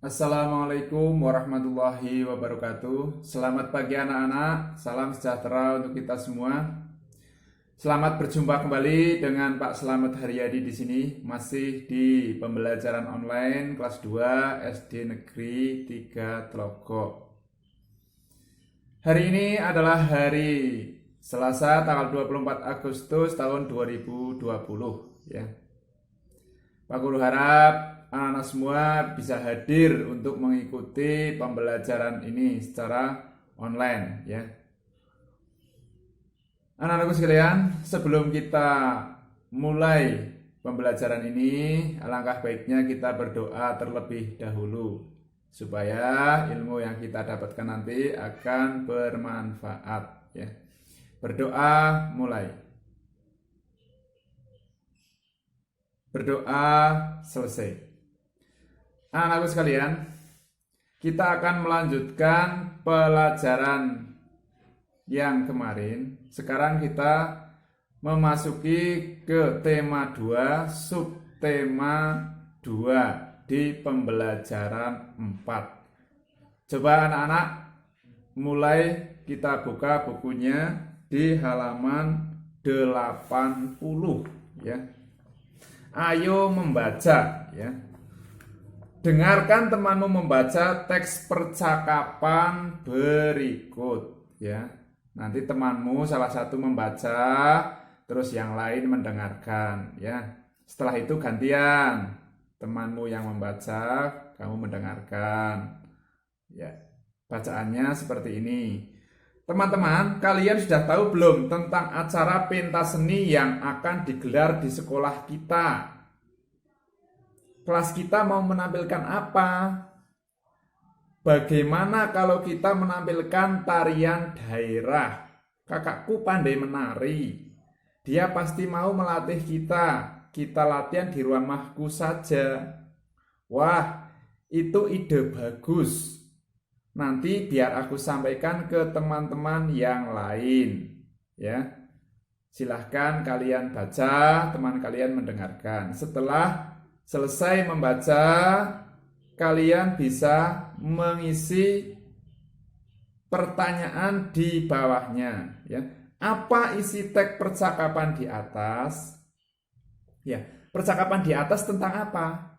Assalamualaikum warahmatullahi wabarakatuh. Selamat pagi anak-anak. Salam sejahtera untuk kita semua. Selamat berjumpa kembali dengan Pak Slamet Haryadi di sini, masih di pembelajaran online kelas 2 SD Negeri 3 Tlogok. Hari ini adalah hari Selasa tanggal 24 Agustus tahun 2020 ya. Pak Guru harap anak-anak semua bisa hadir untuk mengikuti pembelajaran ini secara online ya. Anak-anakku sekalian, sebelum kita mulai pembelajaran ini, alangkah baiknya kita berdoa terlebih dahulu supaya ilmu yang kita dapatkan nanti akan bermanfaat ya. Berdoa mulai. Berdoa selesai. Anak-anakku sekalian, kita akan melanjutkan pelajaran yang kemarin. Sekarang kita memasuki ke tema 2, subtema 2 di pembelajaran 4. Coba anak-anak mulai kita buka bukunya di halaman 80 ya. Ayo membaca ya. Dengarkan temanmu membaca teks percakapan berikut ya. Nanti temanmu salah satu membaca, terus yang lain mendengarkan ya. Setelah itu gantian. Temanmu yang membaca, kamu mendengarkan. Ya. Bacaannya seperti ini. Teman-teman, kalian sudah tahu belum tentang acara pentas seni yang akan digelar di sekolah kita? Kelas kita mau menampilkan apa? Bagaimana kalau kita menampilkan tarian daerah? Kakakku pandai menari. Dia pasti mau melatih kita. Kita latihan di rumahku saja. Wah, itu ide bagus. Nanti biar aku sampaikan ke teman-teman yang lain ya. Silahkan kalian baca, teman kalian mendengarkan. Setelah selesai membaca, kalian bisa mengisi pertanyaan di bawahnya ya. Apa isi teks percakapan di atas? Ya, percakapan di atas tentang apa?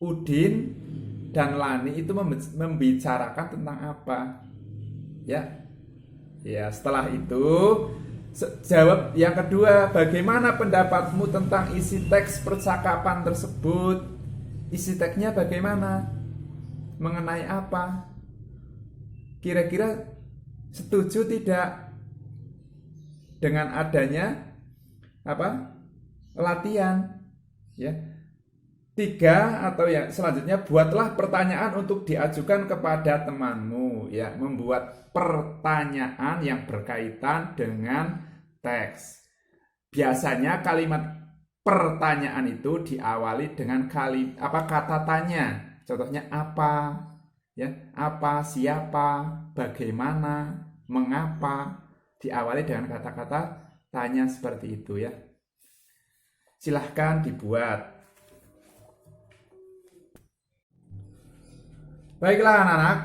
Udin dan Lani itu membicarakan tentang apa? Ya. Ya, setelah itu jawab yang kedua, bagaimana pendapatmu tentang isi teks percakapan tersebut? Isi teksnya bagaimana? Mengenai apa? Kira-kira setuju tidak dengan adanya apa? Latihan, ya. 3 atau ya selanjutnya, buatlah pertanyaan untuk diajukan kepada temanmu ya, membuat pertanyaan yang berkaitan dengan teks. Biasanya kalimat pertanyaan itu diawali dengan kata tanya. Contohnya apa ya, apa, siapa, bagaimana, mengapa, diawali dengan kata-kata tanya seperti itu ya. Silahkan dibuat. Baiklah anak-anak,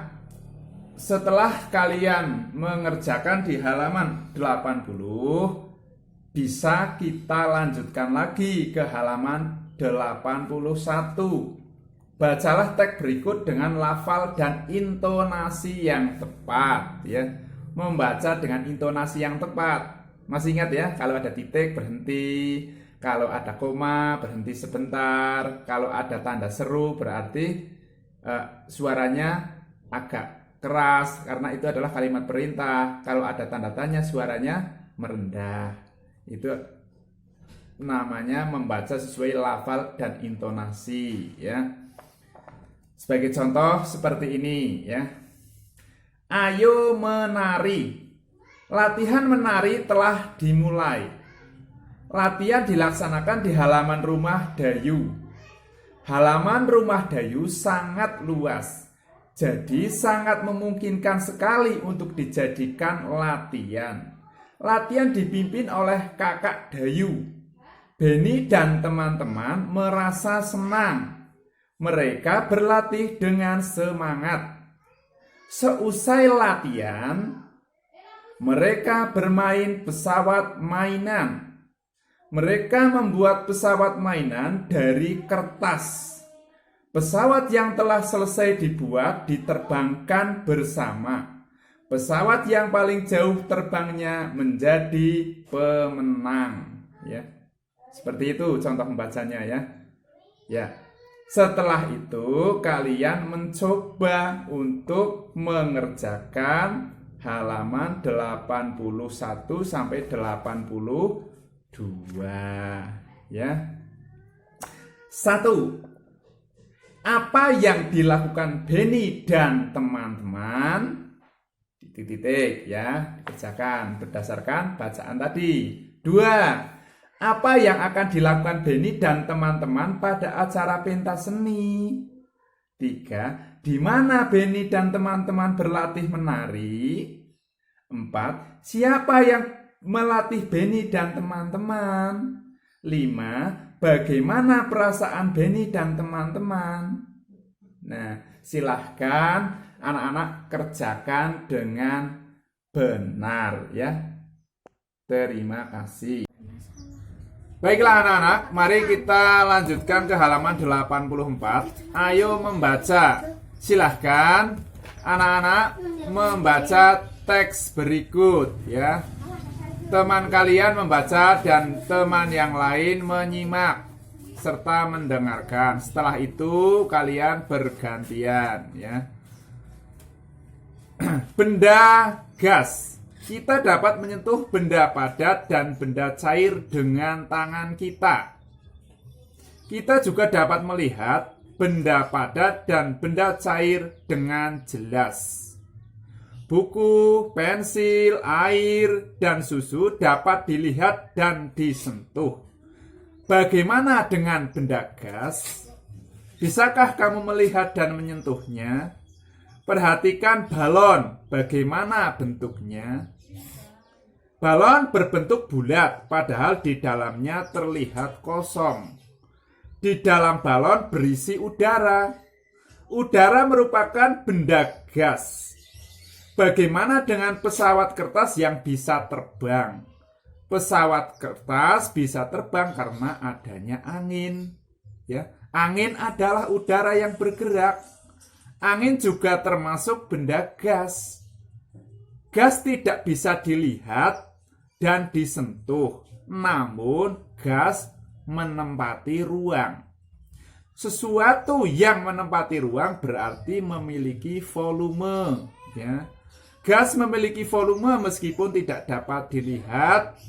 setelah kalian mengerjakan di halaman 80, bisa kita lanjutkan lagi ke halaman 81. Bacalah teks berikut dengan lafal dan intonasi yang tepat ya. Membaca dengan intonasi yang tepat. Masih ingat ya, kalau ada titik berhenti, kalau ada koma berhenti sebentar, kalau ada tanda seru berarti suaranya agak keras karena itu adalah kalimat perintah. Kalau ada tanda tanya suaranya merendah. Itu namanya membaca sesuai lafal dan intonasi ya. Sebagai contoh seperti ini ya. Ayo menari. Latihan menari telah dimulai. Latihan dilaksanakan di halaman rumah Dayu. Halaman rumah Dayu sangat luas, jadi sangat memungkinkan sekali untuk dijadikan latihan. Latihan dipimpin oleh kakak Dayu. Beni dan teman-teman merasa senang Mereka berlatih dengan semangat. Seusai latihan, mereka bermain pesawat mainan. Mereka membuat pesawat mainan dari kertas. Pesawat yang telah selesai dibuat diterbangkan bersama. Pesawat yang paling jauh terbangnya menjadi pemenang. Ya, seperti itu contoh membacanya ya. Ya. Setelah itu kalian mencoba untuk mengerjakan halaman 81 sampai 82 ya. 1. Apa yang dilakukan Benny dan teman-teman? Titik-titik ya, dikerjakan berdasarkan bacaan tadi. 2. Apa yang akan dilakukan Benny dan teman-teman pada acara pentas seni? 3. Di mana Benny dan teman-teman berlatih menari? 4. Siapa yang melatih Benny dan teman-teman? 5. Bagaimana perasaan Benny dan teman-teman? Nah, silahkan anak-anak kerjakan dengan benar ya. Terima kasih. Baiklah anak-anak, mari kita lanjutkan ke halaman 84. Ayo membaca. Silahkan anak-anak membaca teks berikut ya. Teman kalian membaca dan teman yang lain menyimak serta mendengarkan. Setelah itu kalian bergantian ya. Benda gas. Kita dapat menyentuh benda padat dan benda cair dengan tangan kita. Kita juga dapat melihat benda padat dan benda cair dengan jelas. Buku, pensil, air, dan susu dapat dilihat dan disentuh. Bagaimana dengan benda gas? Bisakah kamu melihat dan menyentuhnya? Perhatikan balon, bagaimana bentuknya? Balon berbentuk bulat, padahal di dalamnya terlihat kosong. Di dalam balon berisi udara. Udara merupakan benda gas. Bagaimana dengan pesawat kertas yang bisa terbang? Pesawat kertas bisa terbang karena adanya angin. Ya, angin adalah udara yang bergerak. Angin juga termasuk benda gas. Gas tidak bisa dilihat dan disentuh, namun gas menempati ruang. Sesuatu yang menempati ruang berarti memiliki volume. Ya. Gas memiliki volume meskipun tidak dapat dilihat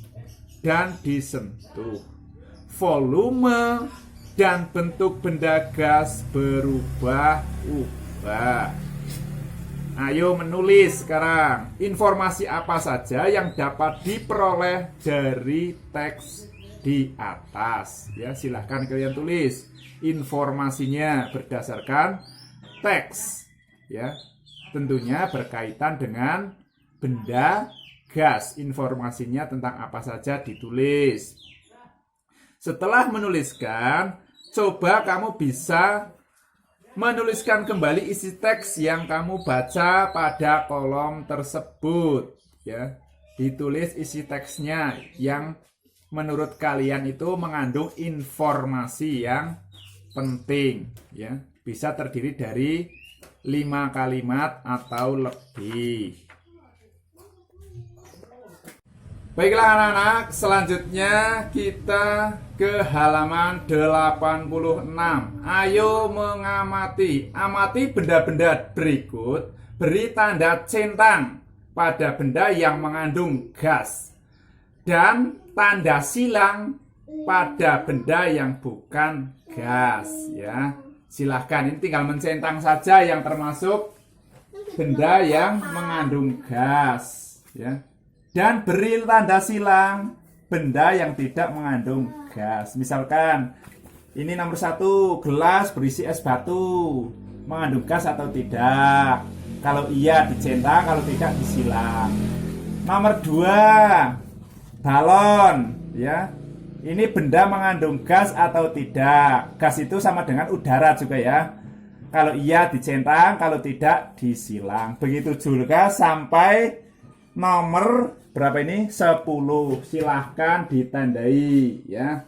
dan disentuh. Volume dan bentuk benda gas berubah-ubah. Ayo menulis sekarang informasi apa saja yang dapat diperoleh dari teks di atas. Ya, silahkan kalian tulis informasinya berdasarkan teks. Ya, tentunya berkaitan dengan benda gas. Informasinya tentang apa saja ditulis. Setelah menuliskan, coba kamu bisa menuliskan kembali isi teks yang kamu baca pada kolom tersebut ya. Ditulis isi teksnya yang menurut kalian itu mengandung informasi yang penting ya. Bisa terdiri dari 5 kalimat atau lebih. Baiklah anak-anak, selanjutnya kita ke halaman 86. Ayo mengamati. Amati benda-benda berikut. Beri tanda centang pada benda yang mengandung gas. Dan tanda silang pada benda yang bukan gas. Ya, silahkan, ini tinggal mencentang saja yang termasuk benda yang mengandung gas. Ya. Dan beri tanda silang benda yang tidak mengandung gas. Misalkan ini nomor 1, gelas berisi es batu, mengandung gas atau tidak? Kalau iya dicentang, kalau tidak disilang. Nomor 2, balon ya, Ini benda mengandung gas atau tidak. Gas itu sama dengan udara juga ya. Kalau iya dicentang, kalau tidak disilang. Begitu juga sampai nomor berapa ini? 10. Silahkan ditandai ya.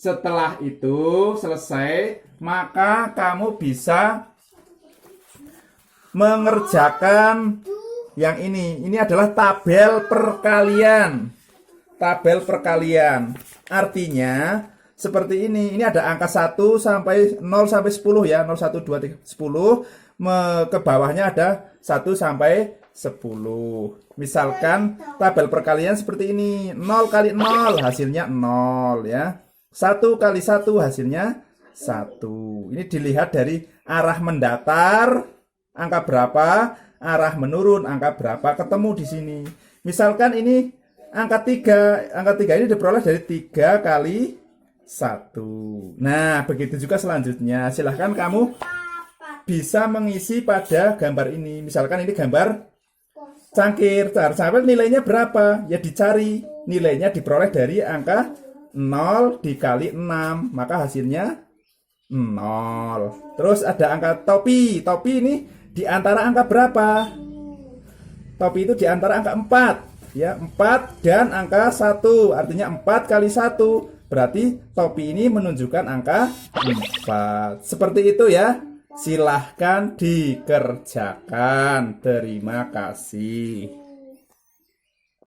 Setelah itu selesai, maka kamu bisa mengerjakan yang ini. Ini adalah tabel perkalian. Tabel perkalian. Artinya seperti ini. Ini ada angka 1 sampai 0 sampai 10 ya. 0, 1, 2, 3, 10. Ke bawahnya ada 1 sampai 10. Misalkan tabel perkalian seperti ini. 0 kali 0 hasilnya 0 ya. 1 kali 1 hasilnya 1. Ini dilihat dari arah mendatar angka berapa, arah menurun angka berapa, ketemu di sini. Misalkan ini angka 3. Angka 3 ini diperoleh dari 3 kali 1. Nah, begitu juga selanjutnya. Silahkan kamu bisa mengisi pada gambar ini. Misalkan ini gambar cangkir. Sampai nilainya berapa? Ya dicari. Nilainya diperoleh dari angka 0 dikali 6, maka hasilnya 0. Terus ada angka topi. Topi ini di antara angka berapa? Topi itu di antara angka 4 ya, 4 dan angka 1. Artinya 4 kali 1. Berarti topi ini menunjukkan angka 4. Seperti itu ya. Silahkan dikerjakan. Terima kasih.